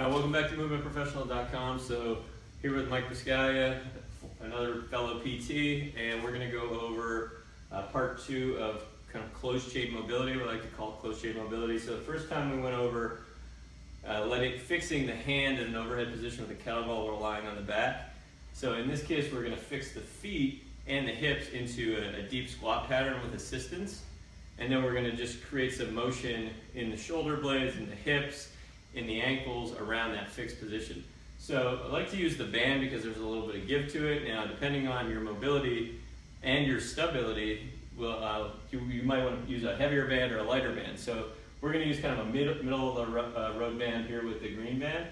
Welcome back to movementprofessional.com. So here with Mike Biscaglia, another fellow PT, and we're going to go over part 2 of kind of closed chain mobility. We like to call it closed chain mobility. So the first time we went over fixing the hand in an overhead position with a kettlebell while lying on the back. So in this case, we're going to fix the feet and the hips into a deep squat pattern with assistance. And then we're going to just create some motion in the shoulder blades, in the hips, in the ankles around that fixed position. So I like to use the band because there's a little bit of give to it. Now, depending on your mobility and your stability, you might want to use a heavier band or a lighter band. So we're going to use kind of a middle of the road band here with the green band,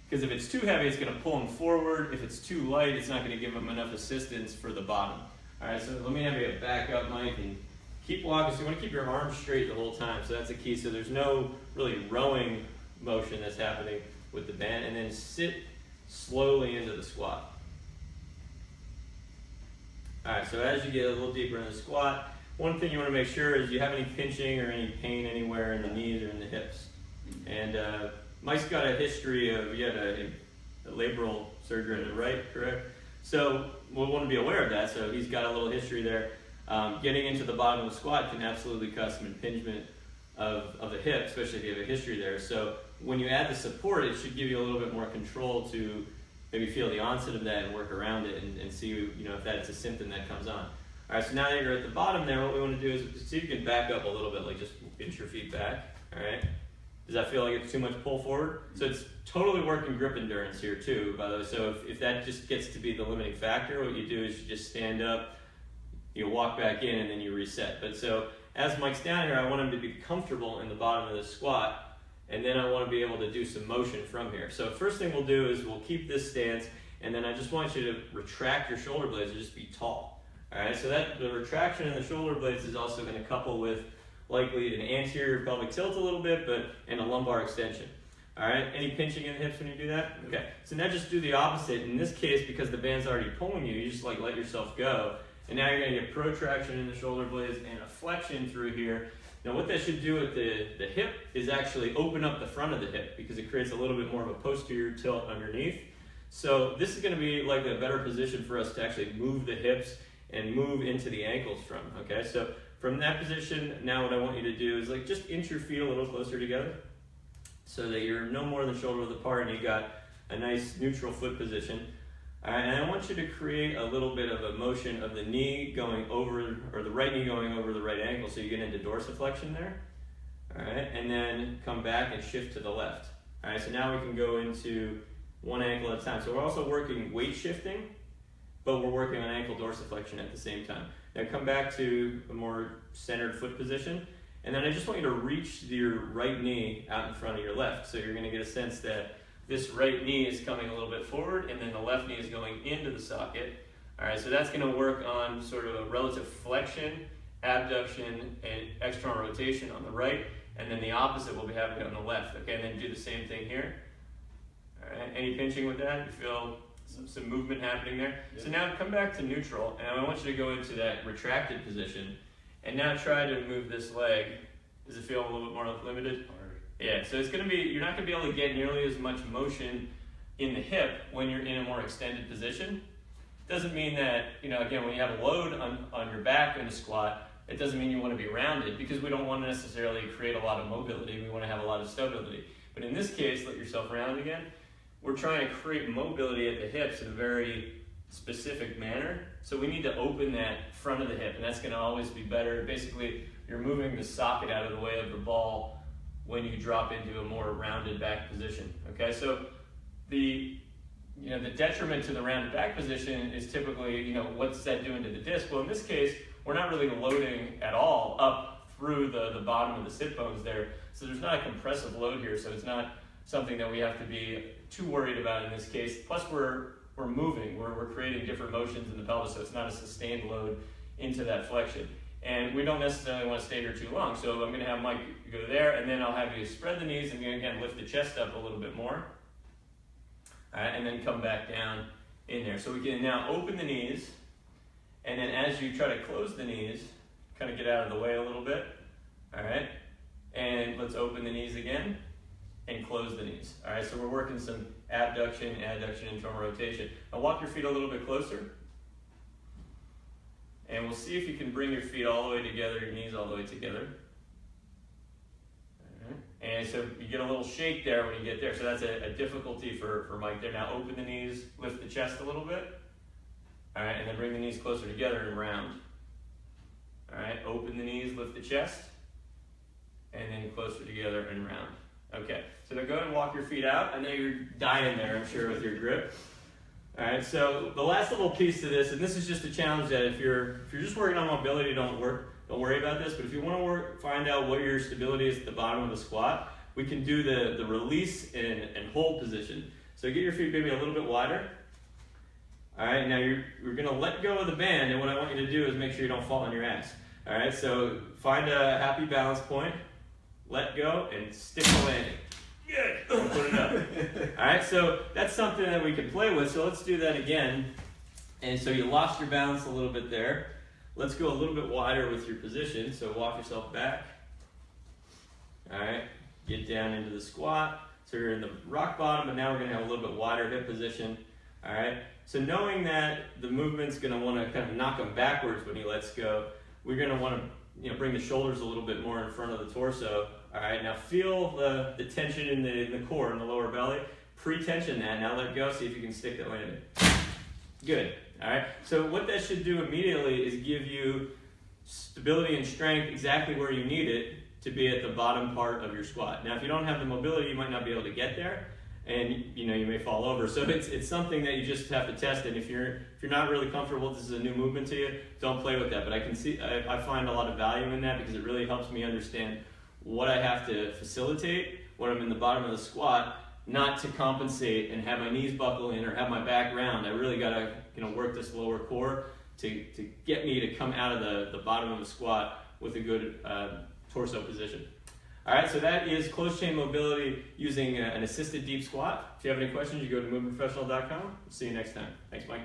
because if it's too heavy, it's going to pull them forward. If it's too light, it's not going to give them enough assistance for the bottom. All right, so let me have you back up, Mike, and keep walking. So you want to keep your arms straight the whole time. So that's the key. So there's no really rowing motion that's happening with the band, and then sit slowly into the squat. All right, so as you get a little deeper in the squat, one thing you want to make sure is you have any pinching or any pain anywhere in the knees or in the hips. And Mike's got a history of, you had a labral surgery on the right, correct? So we'll want to be aware of that. So he's got a little history there. Getting into the bottom of the squat can absolutely cause some impingement of the hip, especially if you have a history there. So when you add the support, it should give you a little bit more control to maybe feel the onset of that and work around it and see if that's a symptom that comes on. All right, so now that you're at the bottom there, what we want to do is see if you can back up a little bit, like just inch your feet back. All right. Does that feel like it's too much pull forward? So it's totally working grip endurance here too, by the way. So if that just gets to be the limiting factor, what you do is you just stand up, you walk back in, and then you reset. But so as Mike's down here, I want him to be comfortable in the bottom of the squat, and then I want to be able to do some motion from here. So first thing we'll do is we'll keep this stance, and then I just want you to retract your shoulder blades and just be tall. All right, so that the retraction in the shoulder blades is also going to couple with likely an anterior pelvic tilt a little bit, and a lumbar extension. All right, any pinching in the hips when you do that? Okay, so now just do the opposite. In this case, because the band's already pulling you, you just let yourself go. And now you're going to get protraction in the shoulder blades and a flexion through here. Now what that should do with the hip is actually open up the front of the hip, because it creates a little bit more of a posterior tilt underneath. So this is going to be like a better position for us to actually move the hips and move into the ankles from, okay? So from that position, now what I want you to do is just inch your feet a little closer together so that you're no more than shoulder width apart and you got a nice neutral foot position. All right, and I want you to create a little bit of a motion of the knee going over, or the right knee going over the right ankle, so you get into dorsiflexion there. All right, and then come back and shift to the left. All right, so now we can go into one ankle at a time. So we're also working weight shifting, but we're working on ankle dorsiflexion at the same time. Now come back to a more centered foot position, and then I just want you to reach your right knee out in front of your left. So you're going to get a sense that this right knee is coming a little bit forward, and then the left knee is going into the socket. All right, so that's going to work on sort of a relative flexion, abduction, and external rotation on the right, and then the opposite will be happening on the left. Okay, and then do the same thing here. All right, any pinching with that? You feel some movement happening there? Yeah. So now come back to neutral, and I want you to go into that retracted position, and now try to move this leg. Does it feel a little bit more limited? Yeah, so it's going to be, you're not going to be able to get nearly as much motion in the hip when you're in a more extended position. Doesn't mean that, again, when you have a load on your back in a squat, it doesn't mean you want to be rounded, because we don't want to necessarily create a lot of mobility. We want to have a lot of stability. But in this case, let yourself round again. We're trying to create mobility at the hips in a very specific manner. So we need to open that front of the hip, and that's going to always be better. Basically, you're moving the socket out of the way of the ball when you drop into a more rounded back position. Okay, so the detriment to the rounded back position is typically, what's that doing to the disc? Well, in this case, we're not really loading at all up through the bottom of the sit bones there. So there's not a compressive load here, so it's not something that we have to be too worried about in this case. Plus we're moving, we're creating different motions in the pelvis, so it's not a sustained load into that flexion. And we don't necessarily want to stay here too long. So I'm going to have Mike go there, and then I'll have you spread the knees and again lift the chest up a little bit more. All right, and then come back down in there. So we can now open the knees, and then as you try to close the knees, kind of get out of the way a little bit. All right, and let's open the knees again. and close the knees. All right, so we're working some abduction, adduction, internal rotation. Now walk your feet a little bit closer. And we'll see if you can bring your feet all the way together, your knees all the way together. All right. And so you get a little shake there when you get there. So that's a difficulty for Mike there. Now open the knees, lift the chest a little bit. All right, and then bring the knees closer together and round. All right, open the knees, lift the chest, and then closer together and round. Okay, so now go ahead and walk your feet out. I know you're dying there, I'm sure, with your grip. All right, so the last little piece to this, and this is just a challenge that if you're just working on mobility, don't worry about this. But if you want to find out what your stability is at the bottom of the squat, we can do the release and hold position. So get your feet maybe a little bit wider. All right, now we're going to let go of the band, and what I want you to do is make sure you don't fall on your ass. All right, so find a happy balance point, let go, and stick the landing. Good. Put it up. All right, so that's something that we can play with. So let's do that again. And so you lost your balance a little bit there. Let's go a little bit wider with your position. So walk yourself back. All right, get down into the squat. So you're in the rock bottom, but now we're going to have a little bit wider hip position. All right, so knowing that the movement's going to want to kind of knock them backwards when he lets go, we're going to want to bring the shoulders a little bit more in front of the torso. All right, now feel the tension in the core, in the lower belly. Pre-tension that, now let go, see if you can stick that landing. Good, all right? So what that should do immediately is give you stability and strength exactly where you need it to be at the bottom part of your squat. Now, if you don't have the mobility, you might not be able to get there, and you may fall over. So it's something that you just have to test, and if you're not really comfortable, this is a new movement to you, don't play with that. But I find a lot of value in that because it really helps me understand what I have to facilitate when I'm in the bottom of the squat, not to compensate and have my knees buckle in or have my back round. I really got to work this lower core to get me to come out of the bottom of the squat with a good torso position. All right, so that is closed chain mobility using an assisted deep squat. If you have any questions, you go to movementprofessional.com. See you next time. Thanks, Mike.